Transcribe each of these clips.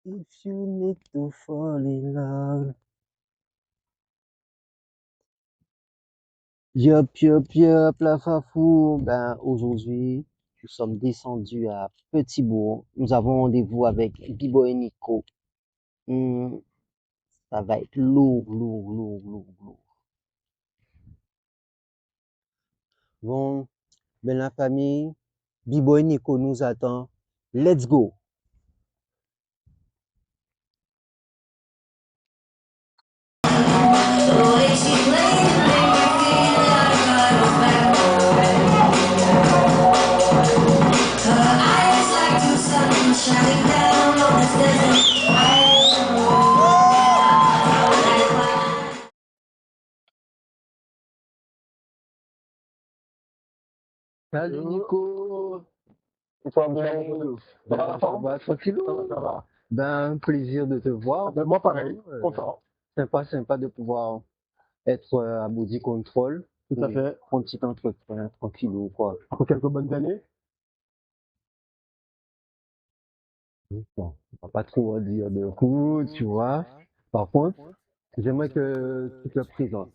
If you need to fall in love. Yup, la Fafou. Ben, aujourd'hui, nous sommes descendus à Petit-Bourg. Nous avons rendez-vous avec Bibo et Nico. Hmm, ça va être lourd. Bon, ben la famille, Bibo et Nico nous attend. Let's go. Salut Nico. Ça va bien, Ben, ça va tranquillou. ça va. Ben, plaisir de te voir. Ben, moi, pareil, Euh, content. Sympa de pouvoir être à Body Control. Tout à fait. Un petit entretien tranquillou, quoi. Après quelques bonnes années. Bon, on va pas trop en dire de coup, tu vois. Par contre, j'aimerais que tu te présentes.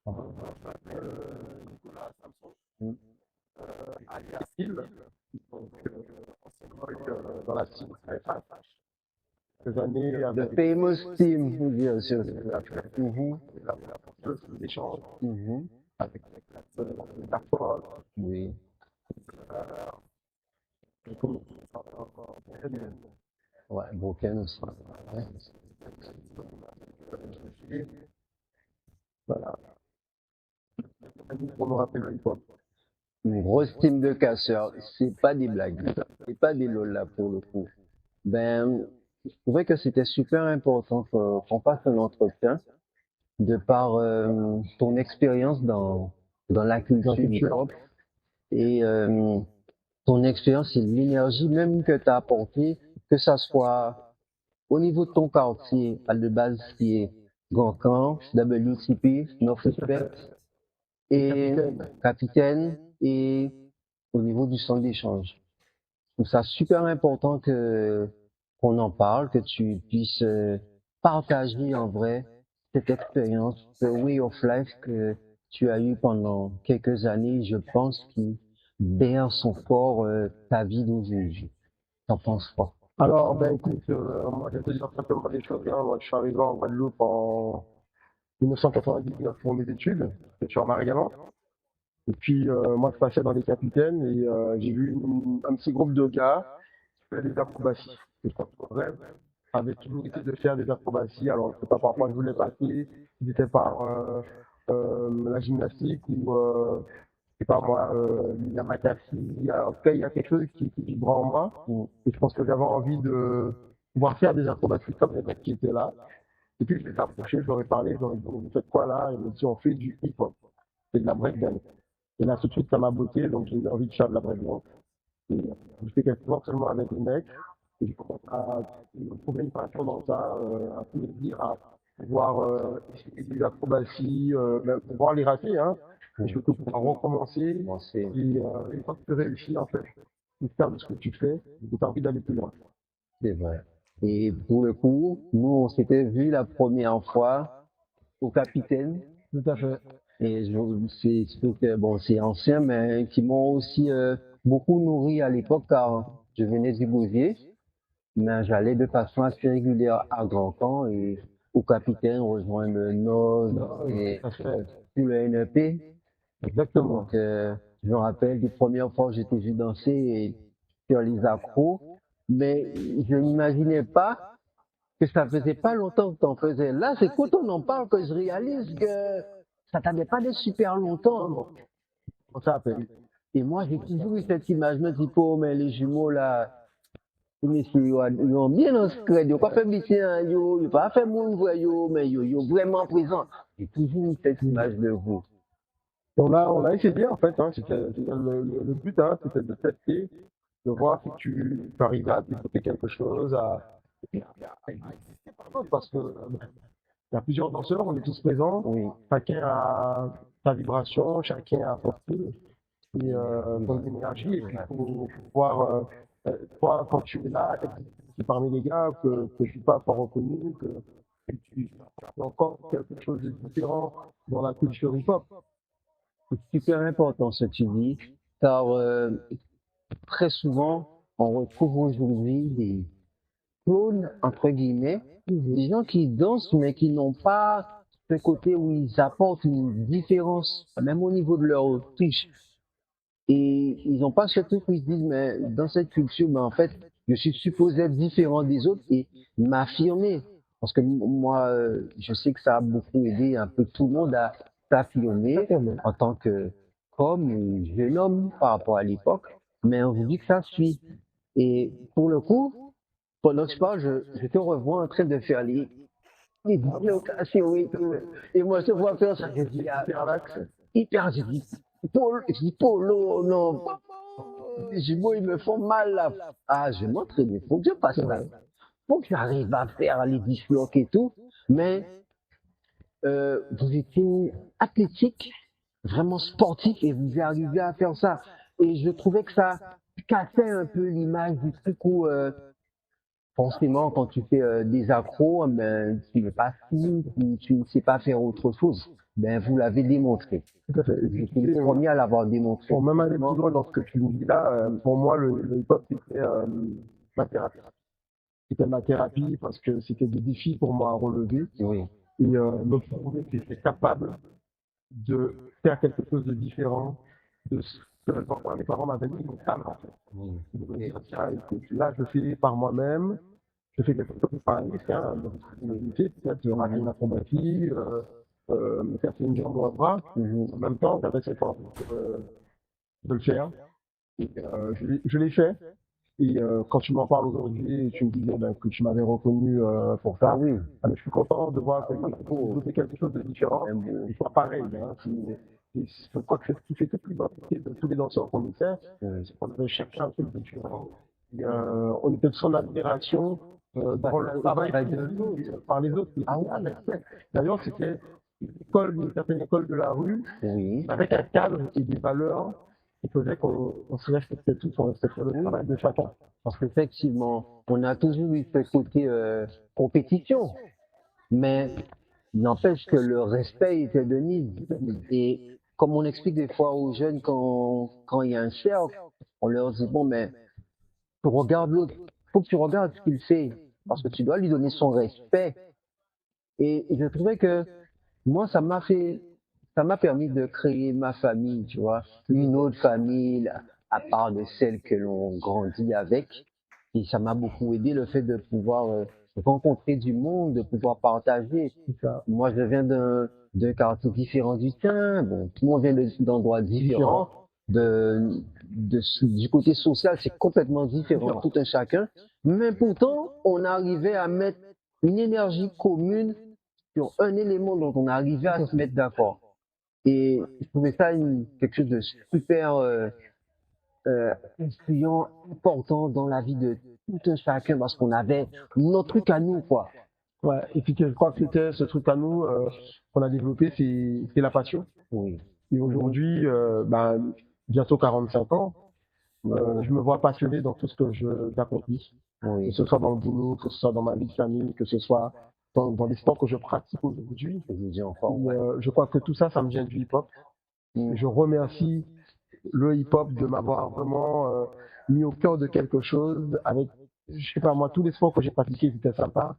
Nicolas Samson, Mm. alias Phil, donc anciennement dans la team FH. Quelques années The avec famous team, vous dire sûr. la porteuse d'échange Mhm. avec la parole. Oui. Ouais, Broken aussi. Ouais. Voilà. On me rappelle une fois. Une grosse team de casseurs. C'est pas des blagues. C'est pas des lolas pour le coup. Ben, je trouvais que c'était super important qu'on fasse un entretien de par ton expérience dans la culture hip-hop et ton expérience et l'énergie même que tu as apporté, que ça soit au niveau de ton quartier, à de base qui est Gancan, WCP, North Respect et Capitaine et au niveau du centre d'échange. Je trouve ça super important que qu'on en parle, que tu puisses partager en vrai cette expérience, ce way of life que tu as eu pendant quelques années, je pense, qui berce fort ta vie d'aujourd'hui. T'en penses quoi? Alors, ben écoute, moi je vais te dire simplement des choses. Hein. Moi, je suis arrivé en Guadeloupe en 1999 pour mes études. Je suis en Marie-Galante. Et puis, moi, je passais dans les capitaines et j'ai vu un petit groupe de gars qui faisaient des acrobaties. Et je pense que mon rêve avait toujours été de faire des acrobaties. Alors, je sais pas par quoi je voulais passer. Si c'était par la gymnastique ou, je sais pas moi, la matassie. En tout cas, il y a quelque chose qui vibre en moi. Mm. Et je pense que j'avais envie de pouvoir faire des acrobaties comme les mecs qui étaient là. Et puis, je les ai approchés, je leur ai parlé, je leur ai dit, vous faites quoi là? Ils m'ont dit, on fait du hip-hop. C'est de la breakdance. Et là, tout de suite, ça m'a botté, donc j'ai eu envie de faire de la breakdance. Et je fais quelques entraînements avec les mecs, et je commence à trouver une passion dans ça, à plaisir, à pouvoir essayer des acrobaties, même pouvoir les rater, hein. Et je peux pouvoir recommencer, Bon, c'est et une fois que tu réussis, en fait, tu fais de ce que tu fais, et tu as envie d'aller plus loin. c'est vrai. Et pour le coup, nous, on s'était vu la première fois au Capitaine. Tout à fait. Et bon, c'est ancien, mais qui m'ont aussi beaucoup nourri à l'époque car je venais du Bouvier, mais j'allais de façon assez régulière à Grand Camp et au Capitaine rejoindre Noz et Tout à fait. tout le NEP. Exactement. Donc, je me rappelle des premières fois que j'étais vu danser et sur les accros, mais je n'imaginais pas que ça faisait pas longtemps que t'en faisais. Là, c'est quand on en parle que je réalise que ça t'avait pas de super longtemps. Ça appelle. Et moi, j'ai toujours eu cette image, je me dis, oh, mais les jumeaux, là, les messieurs, ils ont bien inscrit, ils ont pas fait bien, ils ont pas fait mon vrai, mais ils ont vraiment présent. J'ai toujours eu cette image de vous. On a essayé en fait, hein, c'était le but, hein, c'était de tester, de voir si tu arrives à développer quelque chose, à exister par d'autres, parce que Il y a plusieurs danseurs, on est tous présents, Oui. chacun a sa vibration, chacun a son style et son énergie. Et puis, il faut voir, toi, quand tu es là, c'est parmi les gars que je suis pas encore reconnu, que tu fais encore quelque chose de différent dans la culture hip-hop. C'est super important ce que tu dis, car très souvent, on retrouve aujourd'hui des clones, entre guillemets, des gens qui dansent mais qui n'ont pas ce côté où ils apportent une différence, même au niveau de leur touche. Et ils n'ont pas ce truc où ils se disent, mais dans cette culture, mais en fait, je suis supposé être différent des autres et m'affirmer. Parce que moi, je sais que ça a beaucoup aidé un peu tout le monde à s'affirmer en tant qu'homme ou jeune homme par rapport à l'époque. Mais on vous dit que ça suit. Et pour le coup, pendant que je parle, je te revois en train de faire les dislocations et tout. Et moi, je te vois faire ça. Je dis, ah, hyper, je dis, Polo, non. Les jumeaux, ils me font mal là. Ah, je vais m'entraîner. Faut que je passe là. Faut que j'arrive à faire les dislocs et tout. Mais vous étiez athlétique, vraiment sportif et vous arrivez à faire ça. Et je trouvais que ça cassait un peu l'image du truc où forcément, quand tu fais des accros, ben, tu n'es pas fini, tu ne sais pas faire autre chose. Ben, vous l'avez démontré. Tout à fait. Je suis le premier à l'avoir démontré. Pour même aller plus loin dans ce que tu me dis là, pour moi, le hip-hop, c'était ma thérapie. C'était ma thérapie parce que c'était des défis pour moi à relever Oui. et me prouver que j'étais capable de faire quelque chose de différent de ce que mes parents m'avaient dit, mon âme, en fait. Oui. De me dire, tiens, écoute, là, je fais par moi-même, je fais quelque chose par un tiens, peut-être rater une acrobatie, me faire une jambe ou un bras. En même temps, j'avais cette envie de le faire. Et, je l'ai fait. Et quand tu m'en parles aujourd'hui, tu me disais ben, que tu m'avais reconnu pour Ah ça. oui. Ah, mais je suis content de voir que vous faites quelque chose de différent. Et pas pareil. Hein. Je crois que c'est ce qui fait toute l'identité de tous les danseurs qu'on était, c'est qu'on avait chacun un truc différent. Et, on était de son admiration dans le travail par les autres. Ah ouais, d'ailleurs, c'était une certaine école de la rue, Oui. avec un cadre et des valeurs qui faisaient qu'on se respectait tous, on respectait le travail de chacun. Parce qu'effectivement, on a toujours eu ce côté compétition, mais il n'empêche que le respect était de mise. Et comme on explique des fois aux jeunes quand il y a un cercle, on leur dit, bon, mais tu regardes l'autre, faut que tu regardes ce qu'il fait, parce que tu dois lui donner son respect. Et je trouvais que moi, ça m'a permis de créer ma famille, tu vois, une autre famille, à part de celle que l'on grandit avec. Et ça m'a beaucoup aidé le fait de pouvoir rencontrer du monde, de pouvoir partager. Moi, je viens d'un quartier différent du tien. Bon, tout le monde vient d'endroits différents. Du côté social, c'est complètement différent, tout un chacun. Mais pourtant, on arrivait à mettre une énergie commune sur un élément dont on arrivait à se mettre d'accord. Et je trouvais ça quelque chose de super influent, important dans la vie de tout un chacun parce qu'on avait notre truc à nous, quoi. Ouais, et puis je crois que c'était ce truc à nous qu'on a développé, c'est la passion. Oui. Et aujourd'hui, ben, bientôt 45 ans, je me vois passionné dans tout ce que j'accomplis. Oui. Que ce soit dans le boulot, que ce soit dans ma vie de famille, que ce soit dans les sports que je pratique aujourd'hui. Je dis encore. Je crois que tout ça, ça me vient du hip-hop. Et je remercie le hip-hop de m'avoir vraiment mis au cœur de quelque chose avec, je sais pas moi, tous les sports que j'ai pratiqués, c'était sympa.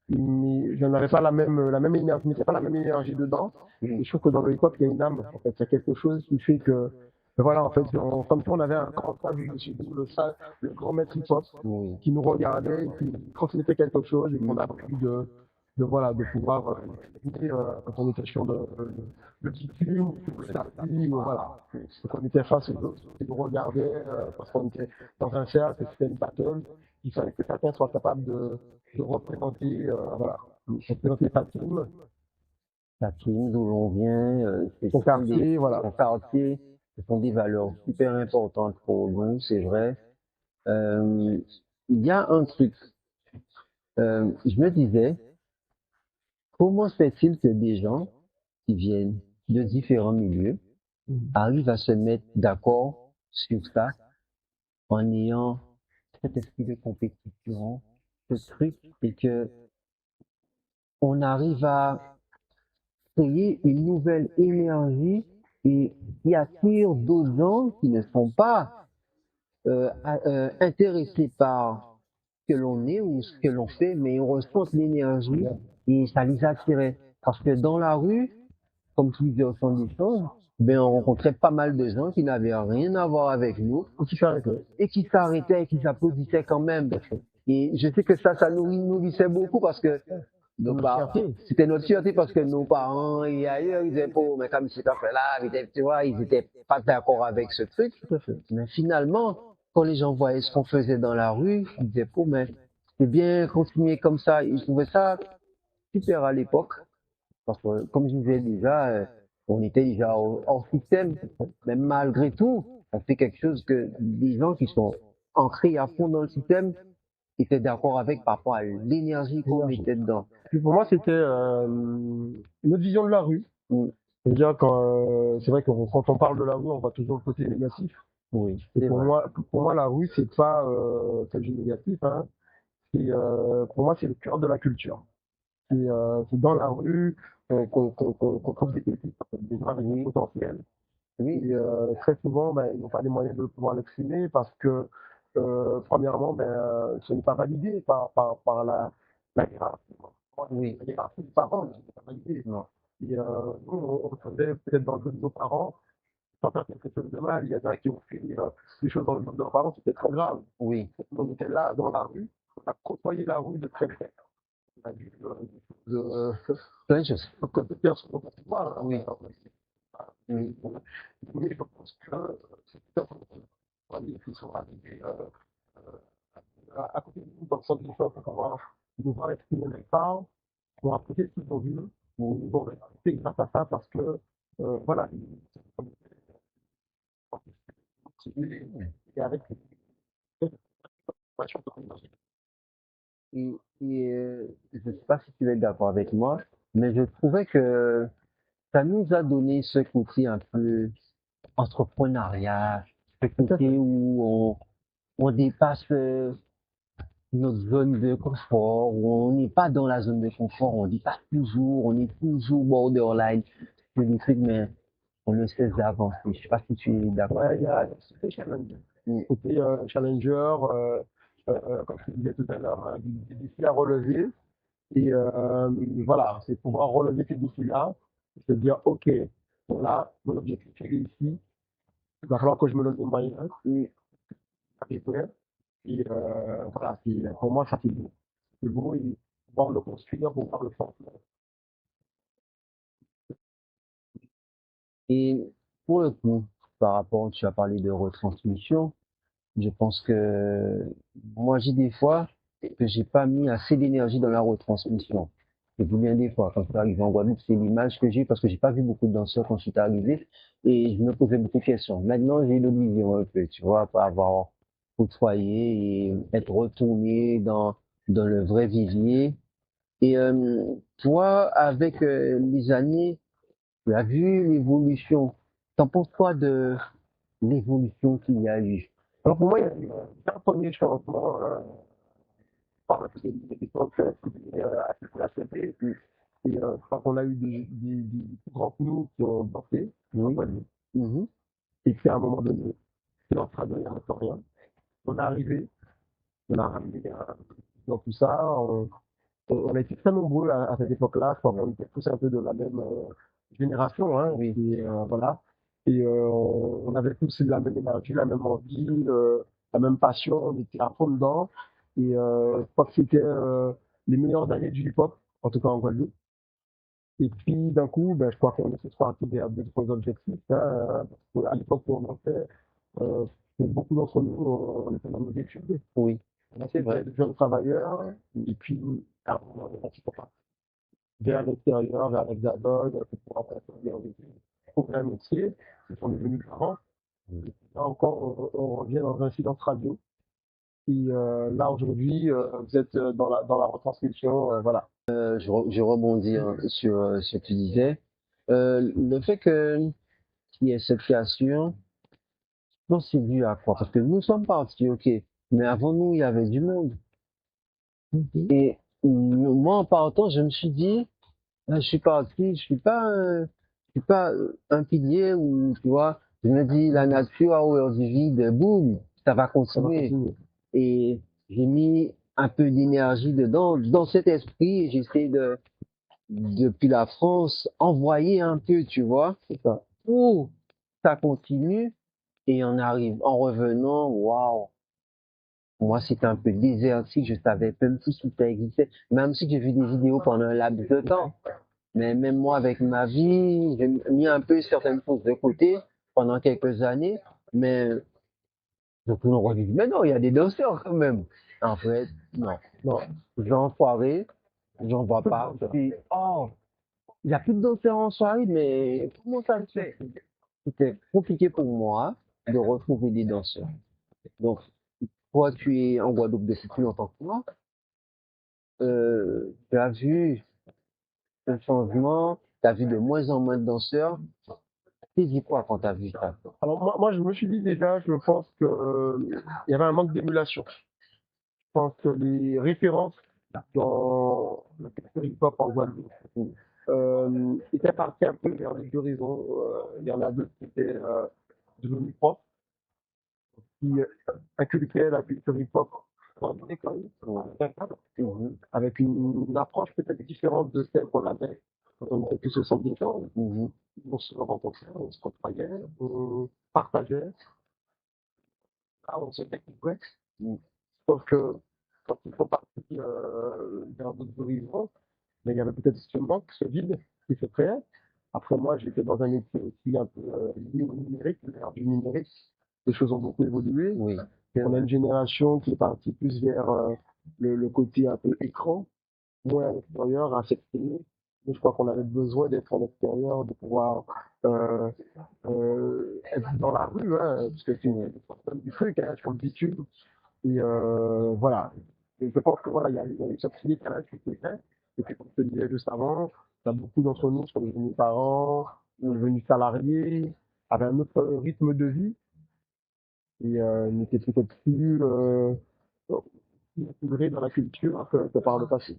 Mais je n'avais pas la même énergie, je mettais pas la même énergie dedans. Et je trouve que dans le hip-hop, il y a une âme. En fait, il y a quelque chose qui fait que, voilà, en fait, comme si on avait un grand sage dessus nous, le grand maître hip-hop, qui nous regardait, et qui transmettait quelque chose, et qu'on a pris voilà, de pouvoir quand on était sur le bitume, voilà. Donc on était face aux autres, qui nous regardaient, parce qu'on était dans un cercle, c'était une battle. Il fallait que chacun soit capable de représenter, voilà, représenter sa team, d'où l'on vient, son quartier, voilà. son quartier, ce sont des valeurs super importantes pour nous, c'est vrai. Il y a un truc, je me disais, comment se fait-il que des gens qui viennent de différents milieux arrivent à se mettre d'accord sur ça en ayant cet esprit de compétition, ce truc, et que on arrive à créer une nouvelle énergie et qui attire d'autres gens qui ne sont pas intéressés par ce que l'on est ou ce que l'on fait, mais on ressent l'énergie et ça les attirait. Parce que dans la rue, comme plusieurs sont des choses, ben on rencontrait pas mal de gens qui n'avaient rien à voir avec nous et qui s'arrêtaient et qui s'applaudissaient quand même. Et je sais que ça nous nourrissait beaucoup parce que c'était notre fierté parce que nos parents et ailleurs, ils disaient, oh, mais comme cet affaire-là, tu vois, ils étaient pas d'accord avec ce truc. Mais finalement, quand les gens voyaient ce qu'on faisait dans la rue, ils disaient, oh, mais c'est bien continuer comme ça. Ils trouvaient ça super à l'époque. Parce que, comme je disais déjà, on était déjà hors système. Mais malgré tout, on fait quelque chose que des gens qui sont ancrés à fond dans le système étaient d'accord avec par rapport à l'énergie qu'on mettait dedans. Puis pour moi, c'était une autre vision de la rue. Mm. C'est-à-dire c'est vrai que quand on parle de la rue, on voit toujours le côté négatif. Oui, Et c'est vrai. pour moi, la rue, c'est pas quelque chose de négatif. Hein. Pour moi, c'est le cœur de la culture. C'est dans la rue qu'on trouve des pépites, des gens avec du potentiel. Oui, Et très souvent, ben, ils n'ont pas les moyens de pouvoir l'exprimer parce que, premièrement, ben, ce n'est pas validé par la hiérarchie. oui, La hiérarchie des parents, ce n'est pas validé. non, Et nous, on faisait peut-être dans le jeu de nos parents, sans faire quelque chose de mal. Il y en a qui ont fait des choses dans le jeu de nos parents, c'était très grave. oui, On était là, dans la rue, on a côtoyé la rue de très près. On a vu plein de choses. de personnes qu'on peut voir. Oui, oui, Mais je pense que c'est peut-être qui sont arrivés à côté de nous dans le centre du choc pour pouvoir exprimer les parts, pour appliquer ce qu'ils ont vu, pour rester grâce à ça parce que, voilà, et avec une passion de l'énergie. je ne sais pas si tu es d'accord avec moi, mais je trouvais que ça nous a donné ce côté un peu entrepreneuriat, ce côté où on dépasse notre zone de confort, où on n'est pas dans la zone de confort, on dépasse toujours, on est toujours borderline. C'est des trucs, mais on ne cesse d'avancer. Je sais pas si tu es d'accord. Ouais, il y a ce challenger. Côté challenger, comme je disais tout à l'heure, des défis à relever. Et voilà, c'est pouvoir relever ces défis-là, se dire, OK, voilà, mon objectif est ici, il va falloir que je me donne des moyens, et voilà, pour moi, ça c'est beau. C'est beau, et pouvoir le construire, pouvoir le faire. Et pour le coup, par rapport, tu as parlé de retransmission, je pense que moi j'ai des fois que j'ai pas mis assez d'énergie dans la retransmission. Et vous bien des fois, quand je suis arrivé en Guadeloupe, c'est l'image que j'ai parce que j'ai pas vu beaucoup de danseurs quand je suis arrivé et je me posais beaucoup de questions. Maintenant, j'ai une autre vision un peu, tu vois, après avoir côtoyé et être retourné dans le vrai vivier. Et toi, avec les années, tu as vu l'évolution. T'en penses quoi de l'évolution qu'il y a eu? Alors pour moi, il y a un premier changement, par la l'époque, à la CP, et je crois qu'on a eu des plus grands que nous qui ont dansé, Oui. Mhm. et puis à un moment donné, c'est en train de devenir rien. On est arrivé, on a ramené dans tout ça, on a été très nombreux à cette époque-là, je crois qu'on était tous un peu de la même génération, hein, Oui. et voilà. Et on avait tous la même énergie, la même envie, la même passion, on était à fond dedans. Et je crois que c'était les meilleures années du hip-hop, en tout cas en Guadeloupe. Et puis d'un coup, ben, je crois qu'on est tous partis vers d'autres objectifs. Hein, parce qu'à l'époque où on en fait, euh, pour beaucoup d'entre nous, on était dans nos études. Oui. On C'est vrai. était de jeunes travailleurs, et puis à un moment donné, on s'est pas vers l'extérieur, vers l'Hexagone, pour pouvoir passer des aucun métier, ils sont devenus parents. Et puis là encore, on revient dans un silence radio. Et là aujourd'hui, vous êtes dans la retransmission, voilà. Je rebondis hein, sur ce que tu disais. Le fait que qu'il y ait cette création, je pense que c'est dû à quoi? Parce que nous sommes partis, ok, mais avant nous, il y avait du monde. Mhm. Et moi, en partant, je me suis dit, ah, je suis parti, je suis pas un pilier où, tu vois, je me dis, la nature a horreur du vide, boum, ça va Ça va continuer. continuer. Et j'ai mis un peu d'énergie dedans, dans cet esprit, j'essaie depuis la France, envoyer un peu, tu vois, C'est ça. pour ça continue et on arrive, en revenant, waouh, moi c'était un peu désertique, je savais même plus si ça existait, même si j'ai vu des vidéos pendant un laps de temps. Mais même moi, avec ma vie, j'ai mis un peu certaines choses de côté pendant quelques années, mais je peux nous revivre. Mais non, il y a des danseurs quand même. En fait, non. Non, J'en soirée, j'en vois peu de pas. danseurs. Puis, oh, il y a plus de danseurs en soirée, mais comment ça se fait? C'était compliqué pour moi de retrouver des danseurs. Donc, toi, tu es en Guadeloupe depuis plus longtemps que moi. Tu as vu un changement, tu as vu de moins en moins de danseurs. Tu dis quoi quand tu as vu ça? Alors moi, je me suis dit déjà, je pense que il y avait un manque d'émulation. Je pense que les références dans le secteur hip-hop en Guadeloupe étaient parties un peu vers les horizons. Il y en a deux qui étaient devenus propres, qui inculquaient la culture hip-hop dans l'école, dans un cadre, avec une approche peut-être différente de celle qu'on avait quand on était tous au centre d'école. Mhm, On se rencontrait, on se côtoyait, on partageait, ah, on se découvrait. mhm, Sauf que quand ils sont partis vers d'autres horizons, mais il y avait peut-être ce manque, ce vide qui se créait. Après moi, j'étais dans un métier aussi un peu numérique, l'ère du numérique. Les choses ont beaucoup évolué. oui, c'est On a vrai. une génération qui est partie plus vers le côté un peu écran, moins à l'extérieur, à s'exprimer. Nous, je crois qu'on avait besoin d'être à l'extérieur, de pouvoir euh, être dans la rue, hein, parce que c'est du truc, hein, sur le bitume. Et voilà. Et je pense que voilà, il y a eu cette décalage qui s'est fait. Et puis, comme je te disais juste avant, il y a beaucoup d'entre nous sont devenus parents, sont devenus salariés, avaient un autre rythme de vie et n'étaient peut-être plus intégrés dans la culture que par le passé.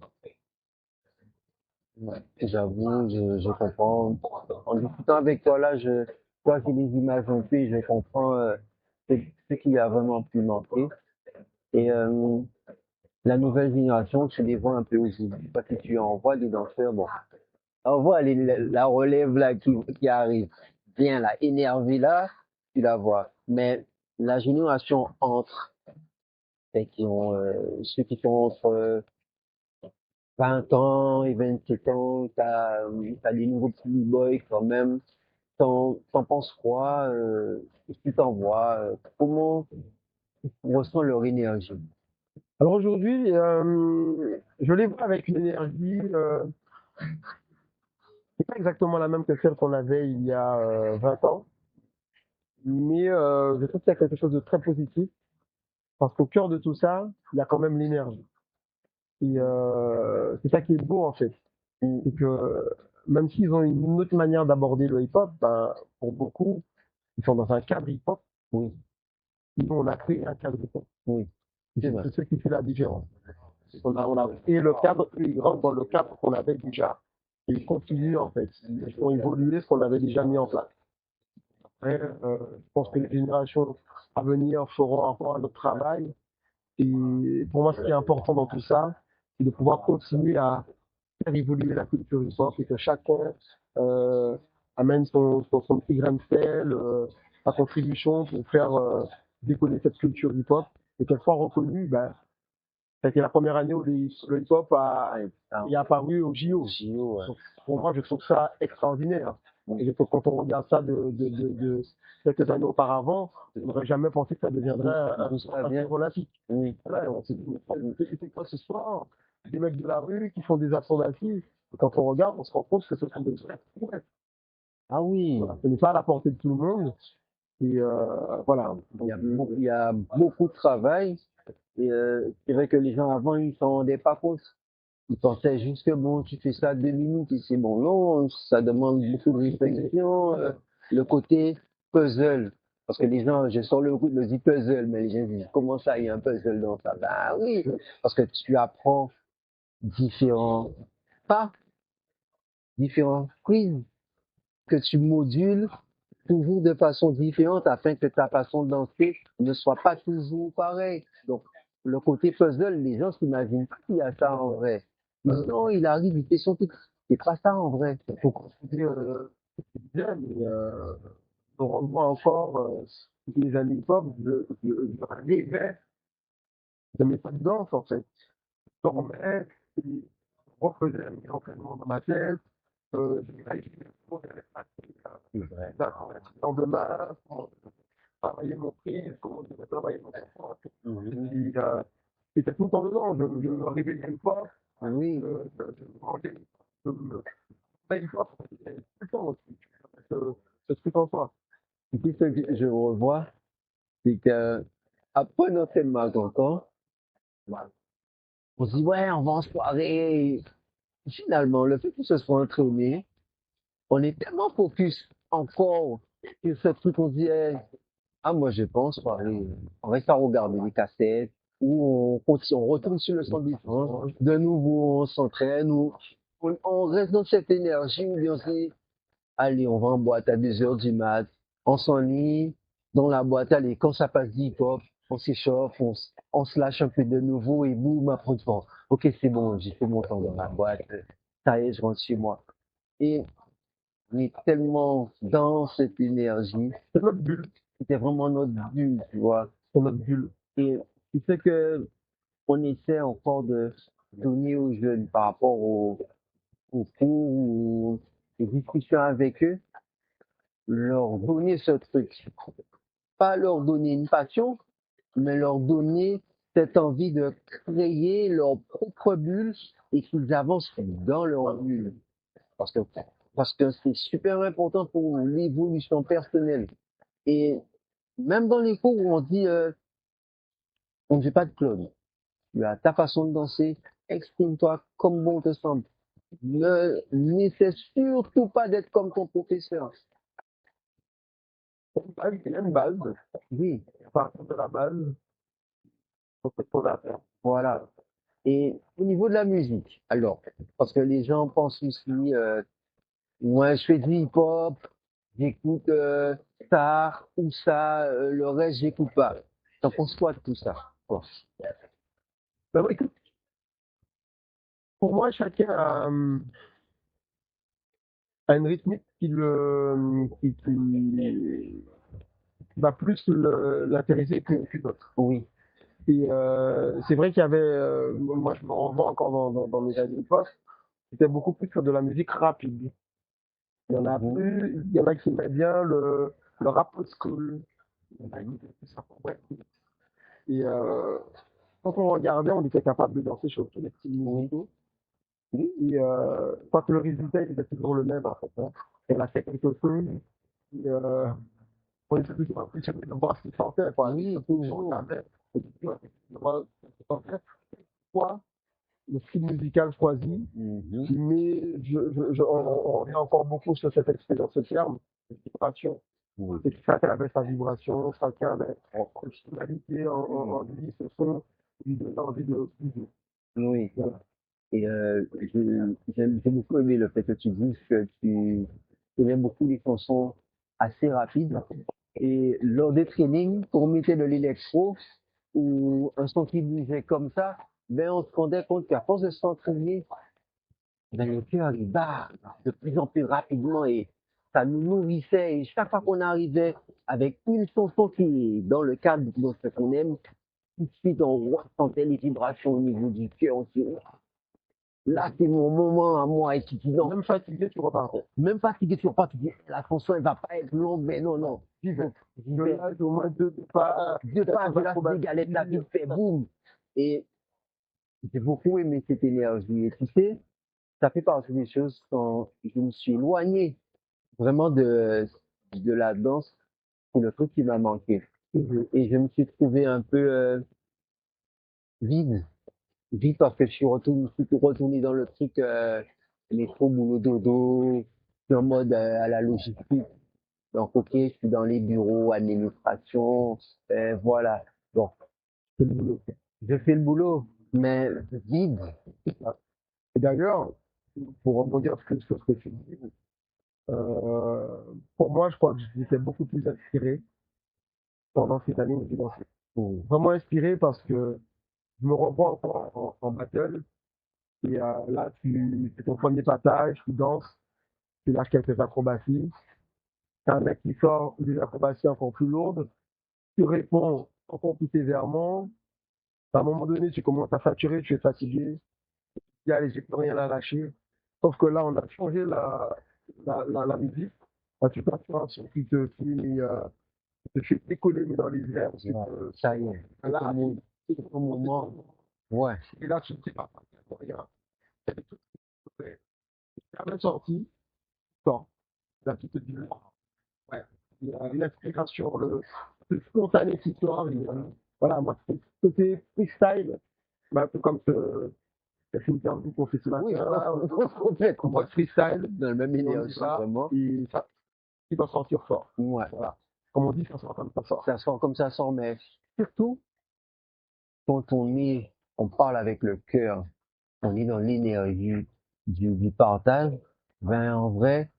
Ouais. J'avoue, je comprends. En discutant avec toi là, toi qui les images un peu, je comprends ce qui a vraiment pu manquer. Et la nouvelle génération, tu les vois un peu aujourd'hui. Parce que tu en vois des danseurs, bon, on voit la relève là qui arrive. Bien là, énervée là, tu la vois. Mais la génération entre, ceux qui ont, ceux qui sont entre 20 ans et 27 ans, t'as des nouveaux petits boys quand même. T'en penses quoi? Qu'est-ce que tu t'en vois? Comment on ressent leur énergie? Alors aujourd'hui, je les vois avec une énergie, c'est pas exactement la même que celle qu'on avait il y a 20 ans, mais je trouve qu'il y a quelque chose de très positif, parce qu'au cœur de tout ça, il y a quand même l'énergie. Et c'est ça qui est beau en fait. C'est que même s'ils ont une autre manière d'aborder le hip-hop, ben, pour beaucoup, ils sont dans un cadre hip-hop. Oui, Nous, on a créé un cadre hip-hop. oui, Et c'est vrai. c'est ce qui fait la différence. On a créé le cadre, eux, ils rentrent dans le cadre qu'on avait déjà. Et ils continuent en fait. Ils font évoluer ce qu'on avait déjà mis en place. Après, je pense que les générations à venir feront encore un autre travail. Et pour moi, ce qui est important dans tout ça, c'est de pouvoir continuer à faire évoluer la culture hip-hop et que chacun euh, amène son petit grain de sel, sa contribution pour faire décoller cette culture hip-hop et qu'elle soit reconnue. Ben, c'était la première année où le hip-hop est apparu au JO. JO, ouais. Donc, pour moi, je trouve ça extraordinaire. Et je trouve que quand on regarde ça de quelques années auparavant, on n'aurait jamais pensé que ça deviendrait un Bien. sport olympique. Oui. Voilà, on s'est dit, mais c'est quoi ce soir? Des mecs de la rue qui font des acrobaties. Et quand on regarde, on se rend compte que ce sont des vrais prouesses. Ah oui, Voilà. Ce n'est pas à la portée de tout le monde. Et voilà. Donc, il y a beaucoup de travail. Et c'est vrai que les gens avant, ils s'en rendaient pas compte. ils pensaient juste que bon, tu fais ça 2 minutes et c'est bon. Non, ça demande beaucoup de réflexion. Le côté puzzle. Parce que les gens, je sors le coup de dit puzzle, mais les gens disent, comment ça, il y a un puzzle dans ça? Bah oui, parce que tu apprends différents pas, différents quiz que tu modules toujours de façon différente afin que ta façon de danser ne soit pas toujours pareille. Donc, le côté puzzle, les gens s'imaginent pas qu'il y a ça en vrai. Ils disent, non, il arrive, il fait son truc. C'est pas ça en vrai. Faut continuer bien, mais on revoit encore les années hip-hop, je rêvais de mes pas de danse en fait. Je dormais, et je refaisais mes entraînements dans ma tête, j'imaginais comment j'allais passer C'est vrai. d'un lendemain, comment je devais travailler mon prise, comment je devais travailler mon effort. Et puis, c'était tout le temps dedans, je me réveillais une fois, Oui, je me mangeais, je me réveillais une fois, c'était tout le temps aussi, ce truc en soi. et puis ce que je revois, c'est que après notre match encore, on se dit, ouais, on va en soirée. Finalement, le fait que ce soit entraîné, on est tellement focus encore sur ce truc, on se dit, hey, ah, moi, je pense, on reste à regarder les cassettes, ou on continue, on retourne sur le son du fond, de nouveau, on s'entraîne, ou on reste dans cette énergie, où on se dit, allez, on va en boîte à 2 heures du mat, on s'ennuie, dans la boîte, allez, quand ça passe du hip-hop, on s'échauffe, on se lâche un peu de nouveau, et boum, après, bon, ok, c'est bon, j'ai fait mon temps dans la boîte, ça y est, je rentre chez moi. Et on est tellement dans cette énergie. C'est notre bulle, C'était vraiment notre but, tu vois. c'est notre bulle. Et tu sais que on essaie encore de donner aux jeunes par rapport aux cours ou aux discussions avec eux, leur donner ce truc. Pas leur donner une passion, mais leur donner cette envie de créer leur propre bulle et qu'ils avancent dans leur bulle. Parce que, parce que c'est super important pour l'évolution personnelle. Et même dans les cours où on dit, on ne fait pas de clone. Tu as ta façon de danser, exprime-toi comme bon te semble. N'essaie surtout pas d'être comme ton professeur. Il y a une base, Oui, à partir de la base, faut que ton affaire. voilà. Et au niveau de la musique, alors, parce que les gens pensent aussi, moi je fais du hip-hop, j'écoute ça ou ça, le reste j'écoute pas. T'en penses quoi de tout ça? Bon. Ben, écoute, pour moi, chacun a une rythmique qui va plus l'intéresser qu'une autre. Oui. Et c'est vrai qu'il y avait, moi je me renvoie encore dans mes années de poste, c'était beaucoup plus sur de la musique rapide. Il y en a Mhm. plus, il y en a qui aimaient bien le rap old school. Il y en a qui aimaient plus ça pour vrai. Et quand on regardait, on était capable de danser sur tous les petits musicaux. Oui. Et parce que le résultat il était toujours le même en fait. Hein. Elle a fait quelque chose. Et, on était toujours impressionné de voir ce qu'il sentait. Quoi. Oui, On toujours. regardait, on était toujours impressionné de voir ce qu'il sentait. Soit le style musical choisi, Mhm. mais on revient encore beaucoup sur cette expérience, ce terme, cette vibration. Oui. C'est que chacun avait sa vibration, chacun avait en personnalité, en lui, ce son, lui donnait envie de bouger. Oui. Voilà. Et j'ai beaucoup aimé le fait que tu dises que tu aimais beaucoup les chansons assez rapides. Et lors des trainings, pour mettre de l'électro ou un son qui bougeait comme ça, ben on se rendait compte qu'à force de s'entraîner, ben le cœur il bat de plus en plus rapidement et ça nous nourrissait. Et chaque fois qu'on arrivait avec une chanson qui est dans le cadre de ce qu'on aime, tout de suite on ressentait les vibrations au niveau du cœur. On se dit, là, c'est mon moment à moi. Et tu dis non. Même fatigué, tu repars. Même fatigué, tu repars, tu dis, la chanson, elle va pas être longue, mais non, non. J'y vais. J'y Je vais. lâche au moins deux pas. Deux pas, je lâche des galettes, la vie fait boum. Et j'ai beaucoup aimé cette énergie. Et tu sais, ça fait partie des choses quand je me suis éloigné vraiment de la danse. C'est le truc qui m'a manqué. Et je me suis trouvé un peu vide. vite parce que je suis retourné dans le truc métro, boulot, dodo, je suis en mode à la logistique. Donc, ok, je suis dans les bureaux, administration, voilà. Bon, C'est le boulot. je fais le boulot, mais vide. Et d'ailleurs, pour rebondir sur ce que tu dis, euh, pour moi, je crois que j'étais beaucoup plus inspiré pendant ces années où j'ai dansé. Mm. Vraiment inspiré parce que je me revois encore en battle. Et là, tu fais ton premier passage, tu danses, tu lâches quelques acrobaties. T'as un mec qui sort des acrobaties encore plus lourdes. Tu réponds encore plus sévèrement. À un moment donné, tu commences à saturer, tu es fatigué. Il y a j'ai plus rien à lâcher. Sauf que là, on a changé la musique. Là, tu passes sur un son te fait décoller, mais dans les airs. Ouais, ça y est. Là, C'est un moment. Ouais. et là, tu ne sais pas. Regarde. La même sortie, sort. Là, tu te dis, ouais, il y a une inspiration, le spontané qui sort. Voilà, moi, c'est côté freestyle, un peu comme c'est une interview qu'on fait ce Oui, matin, là, en complètement. mode freestyle, Dans le même et on y énergie, va, vraiment. et ça, il va sortir fort. Ouais. Voilà. Comme on dit, ça sort comme ça sort. Ça sort comme ça sort, mais surtout, quand on parle avec le cœur, on est dans l'énergie du partage, ben, en vrai,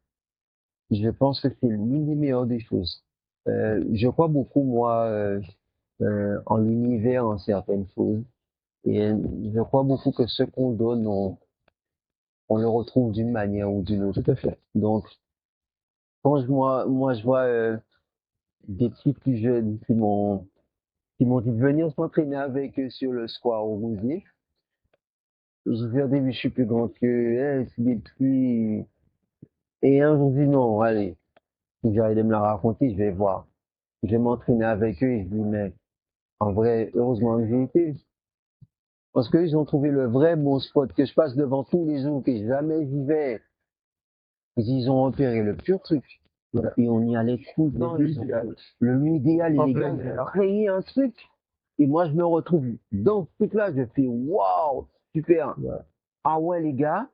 je pense que c'est l'une des meilleures des choses. Je crois beaucoup, moi, en l'univers, en certaines choses. Et je crois beaucoup que ce qu'on donne, on le retrouve d'une manière ou d'une autre. Tout à fait. Donc, moi, je vois des petits plus jeunes qui m'ont dit de venir s'entraîner avec eux sur le square au Rosier. Et j'ai dit au début, je suis plus grand que c'est des petits. Et un jour, je dis non, allez, j'arrête de me la raconter, je vais voir. Je vais m'entraîner avec eux et je dis, mais en vrai, heureusement que j'ai été. Parce qu'ils ont trouvé le vrai bon spot que je passe devant tous les jours, que jamais j'y vais. Ils ont repéré le pur truc. Voilà. Et on y allait tout le temps. Le idéal. Le lieu idéal, et En les plein gars, ils air. ont créé un truc. Et moi, je me retrouve dans ce truc-là. Je fais, waouh, super. Ouais. Ah ouais, les gars,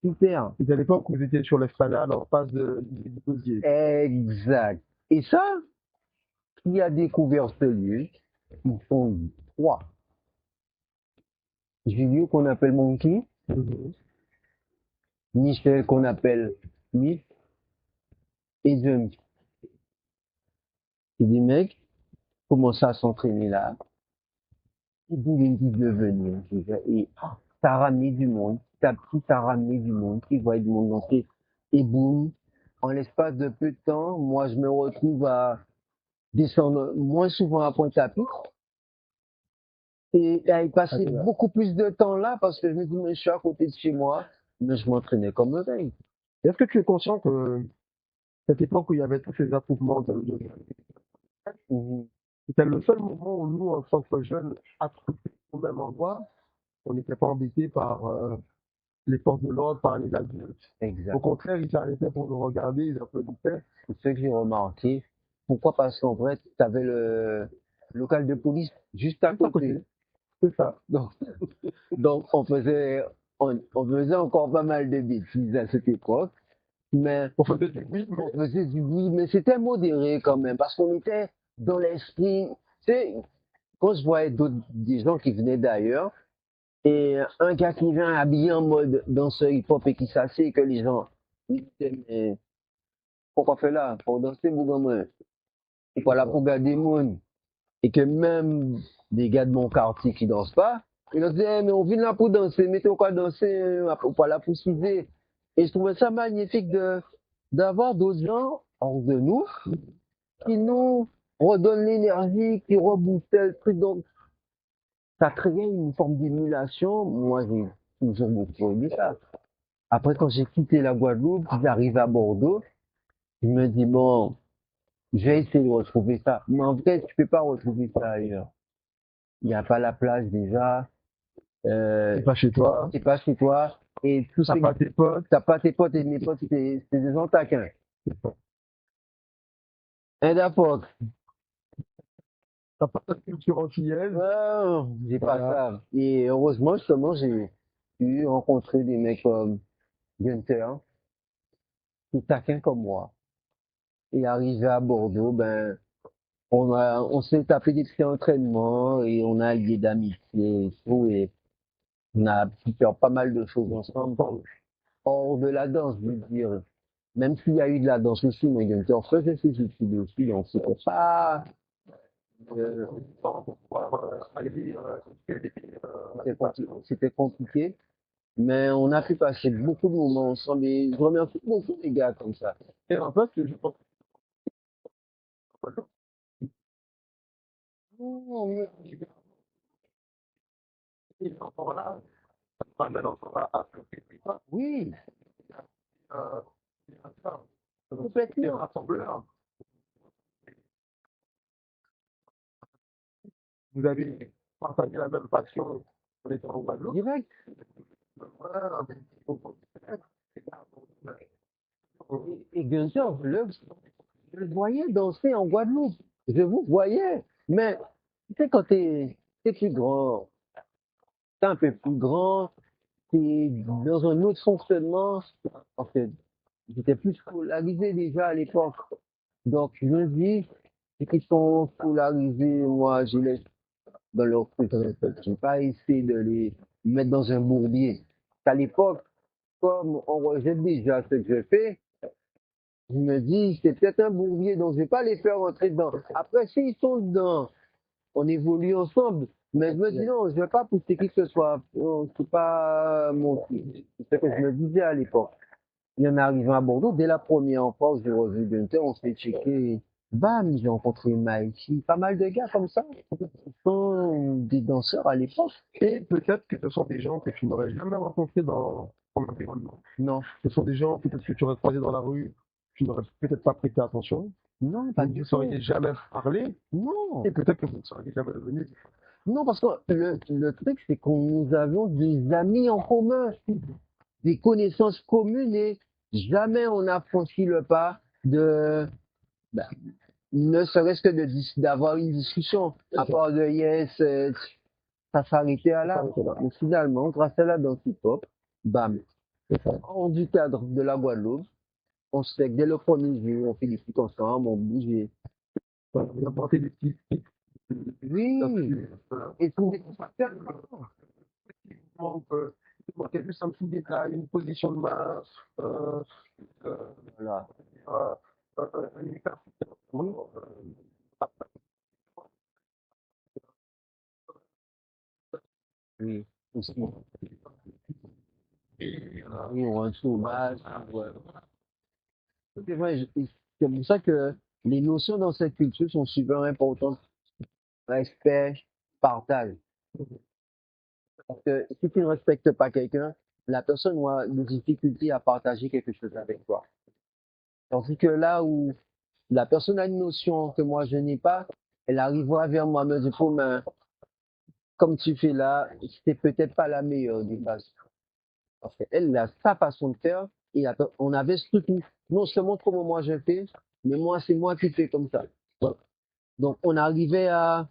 super. C'est à l'époque où vous étiez sur l'esplanade en face du Gosier. Exact. Et ça, qui a découvert ce lieu, ils sont trois. Julio qu'on appelle Monkey, Mhm. Michel qu'on appelle Smith et Jump. C'est des mecs qui commencent à s'entraîner là. Ils voulaient devenir. Et ça a ramené du monde. Petit à petit, ça a ramené du monde. Ils voient du monde danser. Et boum, en l'espace de peu de temps, moi, je me retrouve à descendre moins souvent à Pointe-à-Pitre et à y passer beaucoup plus de temps là parce que je me dis, mais je suis à côté de chez moi, mais je m'entraînais comme un dingue. Est-ce que tu es conscient que cette époque où il y avait tous ces attroupements Mhm. c'était le seul moment où nous, en tant que jeunes, attroupés au même endroit, on n'était pas embêtés par les forces de l'ordre, par les adultes. Au Exact. contraire, ils s'arrêtaient pour nous regarder, ils applaudissaient. C'est ce que j'ai remarqué. Pourquoi? Parce qu'en vrai, tu avais le local de police juste à Juste à côté. côté. C'est ça. Donc, donc on faisait encore pas mal de bêtises à cette époque, mais On faisait du bruit, on mais faisait du bruit, mais c'était modéré quand même, parce qu'on était dans l'esprit. Tu sais, quand je voyais des gens qui venaient d'ailleurs, et un gars qui vient habillé en mode danseur hip-hop et qui s'assied, et que les gens ils disaient, mais pourquoi faire là? Pour danser, mon gamin. Et pas là pour garder le monde. Et que même des gars de mon quartier qui dansent pas, ils leur disaient, mais on vient là pour danser, mettez quoi danser, pas là pour s'user. Et je trouvais ça magnifique d'avoir d'autres gens hors de nous qui nous redonnent l'énergie, qui reboostaient le truc. Donc, ça créait une forme d'émulation. Moi, j'ai toujours beaucoup aimé ça. Après, quand j'ai quitté la Guadeloupe, j'arrive à Bordeaux, je me dis, bon, je vais essayer de retrouver ça. Mais en fait, tu peux pas retrouver ça ailleurs. Il n'y a pas la plage déjà. c'est pas chez toi. C'est pas chez toi. Et tout T'as ça, pas tes potes. t'as pas tes potes et mes potes, c'est des gens taquins. Un d'apote. t'as pas de culture antillaise. J'ai pas Voilà. ça. Et heureusement, justement, j'ai pu rencontrer des mecs comme Gunther, qui taquin comme moi. Et arrivé à Bordeaux, ben, on s'est tapé des petits entraînements et on a lié d'amitié et tout. Et on a pu faire pas mal de choses ensemble. Hors de la danse, je veux dire. Même s'il y a eu de la danse aussi, mais Gunther faisait ses études aussi, donc c'était pas, euh, c'était compliqué. Mais on a pu passer beaucoup de moments ensemble et je remercie beaucoup les gars comme ça. Et en fait, je pense Oh, mais- que voilà, pas mal dans oui, euh, des complètement. rassembleurs. Vous avez partagé la même passion pour les en Guadeloupe. Direct. Voilà. Et Gunther, je le voyais danser en Guadeloupe. Je vous voyais. Mais, tu sais, quand t'es plus grand, t'es un peu plus grand, t'es dans un autre fonctionnement. En fait, j'étais plus scolarisé déjà à l'époque. Donc, je me dis, ceux qui sont scolarisés, moi, je les dans leur truc. Je vais pas essayer de les mettre dans un bourbier. À l'époque, comme on rejette déjà ce que je fais, je me dis, c'est peut-être un bourbier, donc je vais pas les faire rentrer dedans. Après, s'ils sont dedans, on évolue ensemble. Mais je me dis, non, je vais pas pousser qui que ce soit. Non, c'est pas mon truc. C'est ce que je me disais à l'époque. Il y en est arrivé à Bordeaux, dès la première fois que j'ai revu Gunther, on s'est checké. Bam, j'ai rencontré Mikey, pas mal de gars comme ça, qui sont des danseurs à l'époque. Et peut-être que ce sont des gens que tu n'aurais jamais rencontrés dans ton environnement. Non, Ce sont des gens peut-être que tu aurais croisés dans la rue, tu n'aurais peut-être pas prêté attention, non, vous pas ne vous du tout. seriez jamais parlé, Non, et peut-être que vous ne seriez jamais devenus. non, parce que le truc, c'est qu'on nous avions des amis en commun, des connaissances communes et jamais on a franchi le pas de, ben, ne serait-ce que d'avoir une discussion. À part de yes, ça s'arrêtait à là. Mais finalement, grâce à la danse hip-hop, bam, hors du cadre de la Guadeloupe, on se fait que dès le premier jour, on fait des trucs ensemble, on bouge. Voilà, vous apportez des petits Oui, et tout. on peut apporter juste un petit détail, une position de masse, euh, Voilà. euh, une hyper- Oui, aussi. Oui, on a un sauvage. Ouais. C'est vrai, c'est pour ça que les notions dans cette culture sont super importantes. Respect, partage. Parce que si tu ne respectes pas quelqu'un, la personne aura des difficultés à partager quelque chose avec toi. Tandis que là où la personne a une notion que moi je n'ai pas, elle arrivera vers moi, me dit, oh, mais comme tu fais là, c'est peut-être pas la meilleure des façons. Parce qu'elle a sa façon de faire et on avait soutenu non seulement comment moi je fais, mais moi c'est moi qui fais comme ça. Donc on arrivait à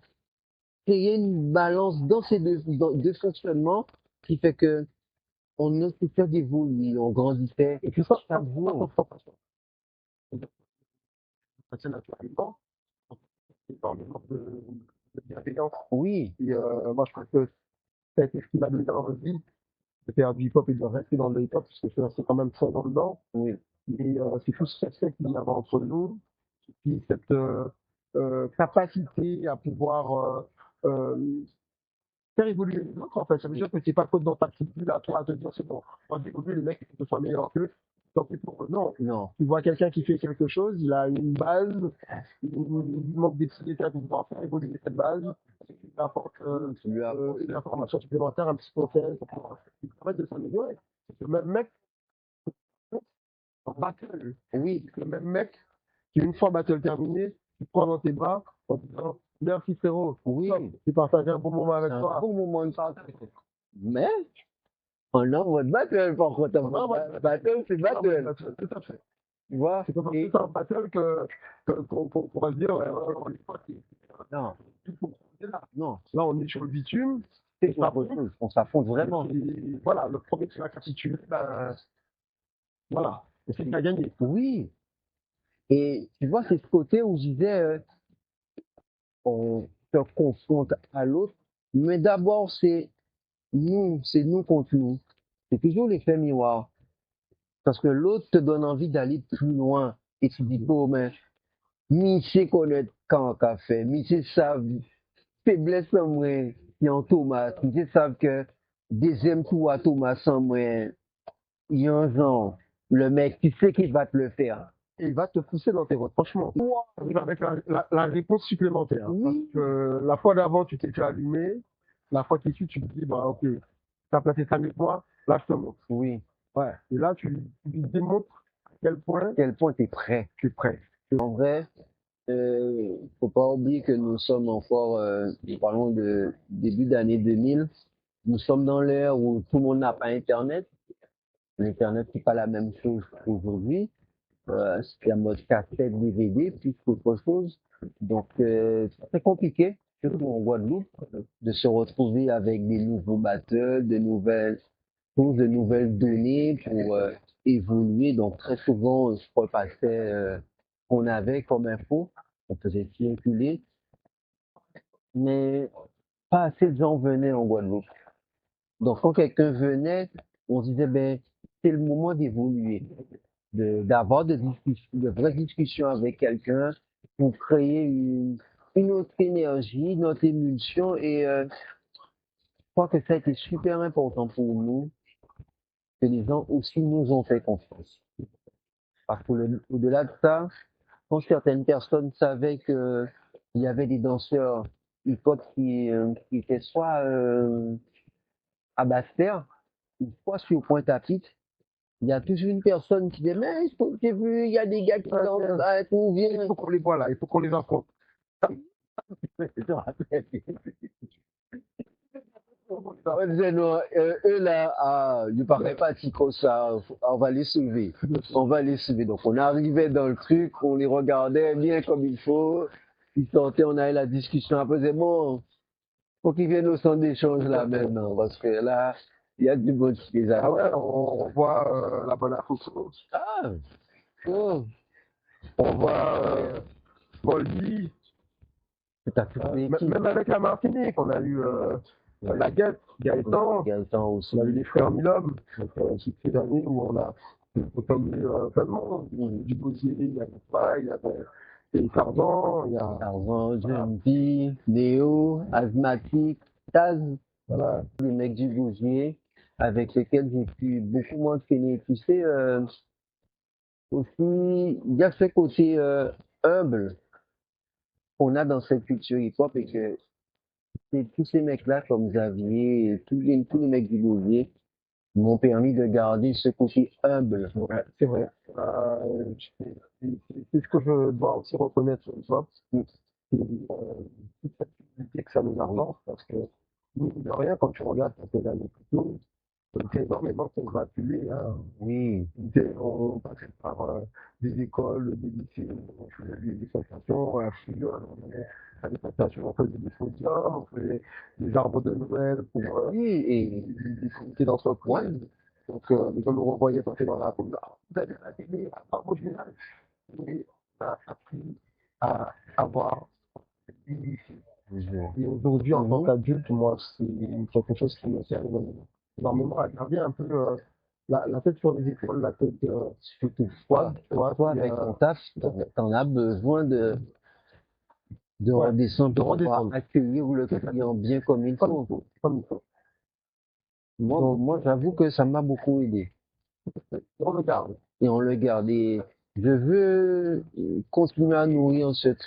créer une balance dans ces deux fonctionnements qui fait que on ne s'est fait d'évoluer, on grandissait et puis ça, chaque jour. c'est naturellement, énormément de bienveillance. Oui, Et moi, je pense que ça a été ce qui m'a donné envie de faire du hip-hop et de rester dans le hip-hop, parce que je suis resté quand même 5 ans dedans. oui, Et c'est tout ce respect qu'il y avait entre nous, puis cette capacité à pouvoir faire évoluer les autres, en fait. Ça veut dire que c'est pas faute dans ta culture à toi à te dire c'est bon, moi j'ai évolué, le mec, il faut que ce soit meilleur qu'eux. Donc, non, non, tu vois quelqu'un qui fait quelque chose, il a une base, il manque des petits détails pour pouvoir faire évoluer cette base, il apporte tu lui as une information supplémentaire, un petit conseil pour pouvoir permettre de s'améliorer. Le même mec en battle, oui, le même mec qui, une fois battle terminé, tu prends dans tes bras en disant merci frérot, oui, j'ai partagé un bon moment avec c'est un toi. bon moment de partage. Mais on envoie de battle par contre. Battle, c'est Ah oui, battle. tout à fait. Tu vois? C'est pas parce que Et c'est un battle qu'on va se dire, ouais, on est parti. non. là. Non, Là, on est sur le bitume. c'est autre chose. On s'affronte vraiment. Et voilà, le premier qui va capituler, ben, voilà. Et c'est qui a gagné. Oui. Et tu vois, c'est ce côté où je disais, on se confronte à l'autre, mais d'abord, c'est nous contre nous. C'est toujours l'effet miroir. Parce que l'autre te donne envie d'aller plus loin. Et tu dis, bon, mais, mi c'est connaître quand qu'a fait, mi c'est ça, faiblesse en moi, qui en Thomas, mi c'est ça que deuxième tour à Thomas en moi, il y a un genre, le mec, tu sais qu'il va te le faire. Et il va te pousser dans tes votes. Franchement, arrive avec la réponse supplémentaire. Parce Oui, que la fois d'avant, tu t'es fait allumer. La fois qui suit, tu te dis, bah, ok, t'as placé ça mieux que moi, là, je te montre. oui. Ouais. Et là, tu lui démontres à quel point Quel point tu es prêt. tu es prêt. En vrai, faut pas oublier que nous sommes encore, nous parlons de début d'année 2000. Nous sommes dans l'ère où tout le monde n'a pas Internet. L'Internet, c'est pas la même chose qu'aujourd'hui. C'est un mode cassette, DVD, plus qu'autre chose. Donc, c'est très compliqué, surtout en Guadeloupe, de se retrouver avec des nouveaux battles, de nouvelles choses, de nouvelles données pour évoluer. Donc, très souvent, je repassais qu'on avait comme info, on faisait circuler, mais pas assez de gens venaient en Guadeloupe. Donc, quand quelqu'un venait, on disait, ben, c'est le moment d'évoluer, d'avoir de vraies discussions avec quelqu'un pour créer une autre énergie, une autre émulsion. Et je crois que ça a été super important pour nous, que les gens aussi nous ont fait confiance. Parce qu'au-delà de ça, quand certaines personnes savaient que il y avait des danseurs hip-hop qui étaient soit à Basse-Terre, ou soit sur Pointe-à-Pitre, il y a toujours une personne qui dit, mais j'ai vu, il y a des gars qui dansent à tout, Il viens. faut qu'on les voit là, il faut qu'on les affronte. Je te rappelle. On disait, non, eux là, ne paraît pas si comme ça, on va les sauver. On va les sauver. Donc on arrivait dans le truc, on les regardait bien comme il faut. Ils sortaient, on avait la discussion. Après, c'est bon, faut qu'ils viennent au centre d'échange là maintenant, parce que là, il y a du bon qui les Ah a. ouais, on voit la bonne Afro. Ah, oh, On voit Boldy. c'est à toute l'équipe. Même avec la Martinique, on a eu la Guette, Gaëtan, Gaëtan aussi. on a eu les frères Milhomme, toutes ces années où on a comme plein de monde, du Bousier, il y avait pas, il y avait Tarzan, il y a Tarzan, Jeune-Vie, Néo, Asthmatique, Taz, voilà. les mecs du Bougier, avec lesquels j'ai pu beaucoup m'entraîner. Tu sais, aussi, il y a ce côté humble qu'on a dans cette culture hip-hop et que c'est tous ces mecs-là, comme Xavier, et tous les mecs du Bougier, m'ont permis de garder ce côté humble. Ouais, c'est vrai. C'est ce que je dois aussi reconnaître sur hip-hop. C'est toute cette utilité que ça nous apporte, parce que, mine de rien, quand tu regardes quelques années plus tôt, on était énormément congratulés, hein. Oui, On passait par des écoles, des lycées, on faisait des associations, à Fillon, à des associations, on faisait des podiums, on faisait des arbres de Noël pour oui, et des comités d'entreprise. Donc, les gens nous renvoyaient passer dans la rue, ah, vous avez la télé, à original. Et on a appris à avoir une et aujourd'hui, en tant qu'adulte, moi, c'est quelque chose qui me sert énormément à garder un peu la tête sur les épaules, la tête surtout froide, tu vois. toi, avec ton taf, t'en as besoin de Ouais, redescendre de pour pouvoir redescendre. accueillir le client bien comme il Comme il faut. faut, comme il faut. Moi, j'avoue que ça m'a beaucoup aidé. On le garde. Et on le garde. Et je veux continuer à nourrir cette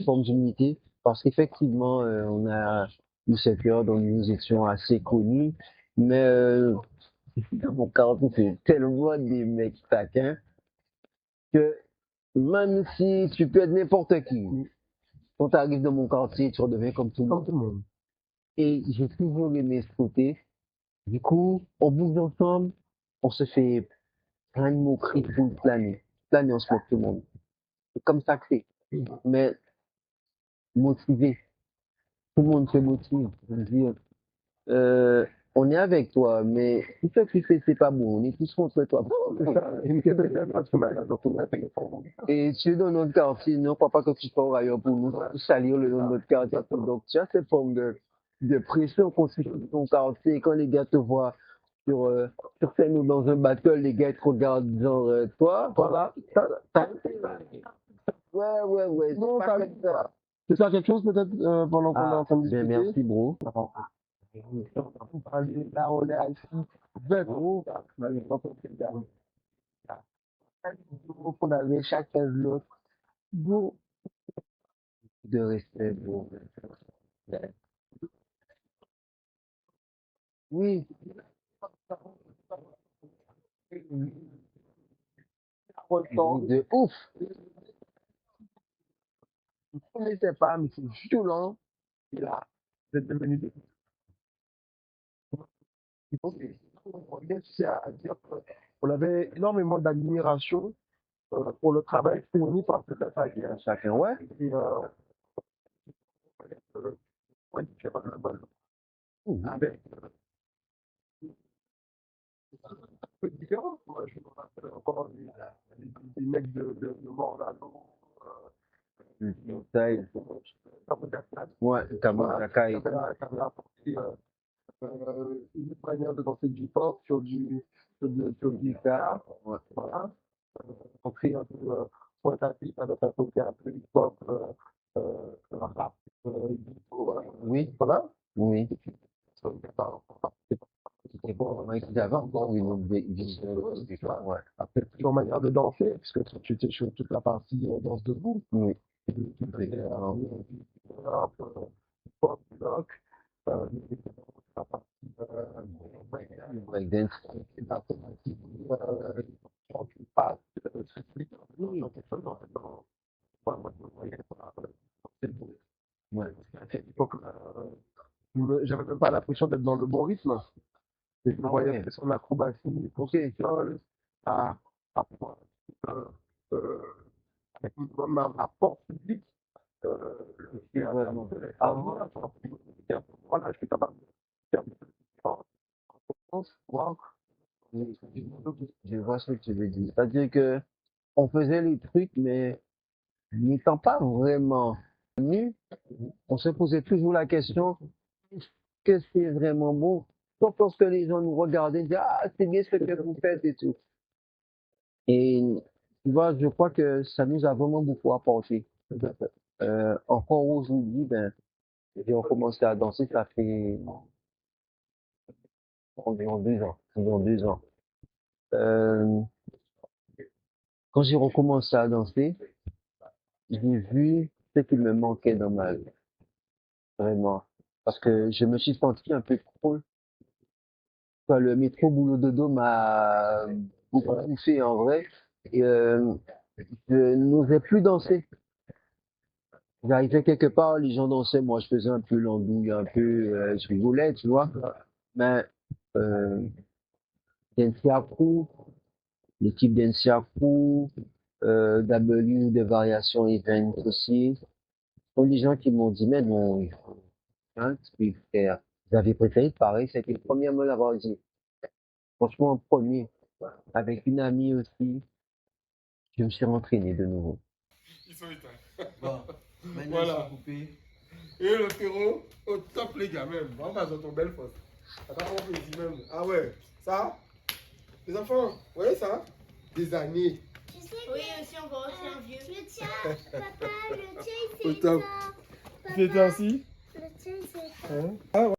forme d'unité parce qu'effectivement, on a eu cette période où nous étions assez connus, mais dans mon quartier, c'est tellement des mecs taquins que même si tu peux être n'importe qui, quand tu arrives dans mon quartier, tu redeviens comme tout le Comme monde. tout le monde. Et j'ai toujours aimé ce côté. Du coup, on bouge ensemble, on se fait plein de moqueries toute l'année. Toute l'année, on se moque tout le monde. C'est comme ça que c'est. Mais motivé. tout le monde se motive. Je veux dire, euh, on est avec toi, mais tout ce que tu fais, c'est pas bon. On est tous contre toi. C'est ça, une question de parce que maintenant, donc, on a fait le fond. Et tu es dans notre quartier, ne crois pas que tu pars ailleurs pour nous salir le nom de notre quartier. Donc, tu as cette forme de pression qu'on suit sur ton quartier. Quand les gars te voient sur, sur scène ou dans un battle, les gars ils te regardent genre, toi, voilà. Ouais, ouais, ouais. Non, C'est pas t'as- comme ça. C'est ça quelque chose peut-être pendant qu'on est en train de bien, discuter? merci, bro. Là, on est assis, 20 gros, on avait chacun de l'autre. Bon, De respect, bro. Oui, de ouf. on n'était pas, mais c'est violent. Et là, vous êtes devenu des. Ok. On réussit à dire qu'on avait énormément d'admiration pour le travail fourni par cette attaque. Chacun, ouais. Et ouais, différents avec un peu différent. Moi, je me rappelle encore des mecs de Morlano, Taille. Ouais, Kamakakai. t'avais apporté une manière de danser du hip-hop sur du rap. Ouais. Voilà. On crée un peu point à pied avec un côté un peu hip-hop, rap, Oui, voilà. oui. Ça, C'était bon. Ouais, c'était avant. Oui, donc, ouais. après, plusieurs manières de danser, puisque tu étais sur toute la partie danse debout. Oui. Tu faisais rap, pop, rock, la partie Breakdance. la partie quand tu passes, c'est plus quelque chose en fait, moi, je me voyais pas, c'est beau. Ouais. À cette époque, j'avais même pas l'impression d'être dans le bon rythme. Et je me Ah voyais ouais. faire son acrobatie, pour ses sols, à point, euh, euh, avec ma rapport public, Vraiment. voilà, je suis capable de faire des choses différentes. Wow. Oui. Je vois ce que tu veux dire. C'est-à-dire que on faisait les trucs, mais n'étant pas vraiment nus, on se posait toujours la question, est-ce que c'est vraiment bon? Sauf lorsque les gens nous regardaient, disaient, ah, c'est bien ce que vous faites et tout. Et tu vois, je crois que ça nous a vraiment beaucoup apporté. Encore aujourd'hui, ben, j'ai recommencé à danser, ça fait environ 2 ans. Environ 2 ans. Euh, quand j'ai recommencé à danser, j'ai vu ce qu'il me manquait dans ma vie, vraiment. Parce que je me suis senti un peu creux. Enfin, le métro boulot dodo m'a beaucoup poussé en vrai. Et je n'osais plus danser. J'arrivais quelque part, les gens dansaient, moi je faisais un peu l'andouille, un peu, je rigolais, tu vois. Mais euh, Dancia Crew, l'équipe Dancia Crew, W, des variations event aussi, sont des gens qui m'ont dit, mais non, il faut, hein, tu peux faire. J'avais préféré pareil, c'était le premier à me l'avoir dit. Franchement, en premier, avec une amie aussi, je me suis entraîné de nouveau. Ils sont éteints. Bon, maintenant Voilà. ils sont coupés. Et le terreau, au top les gars même. On va dans ton belle fosse. Attends, on fait ici même. Ah ouais, ça, les enfants, vous voyez ça? Des années. Tu sais Oui, aussi encore aussi un vieux. le tien, papa, le tien, Au c'est top. ça. Tu étais ainsi? Le tien, c'est ça. Hein? Ah ouais.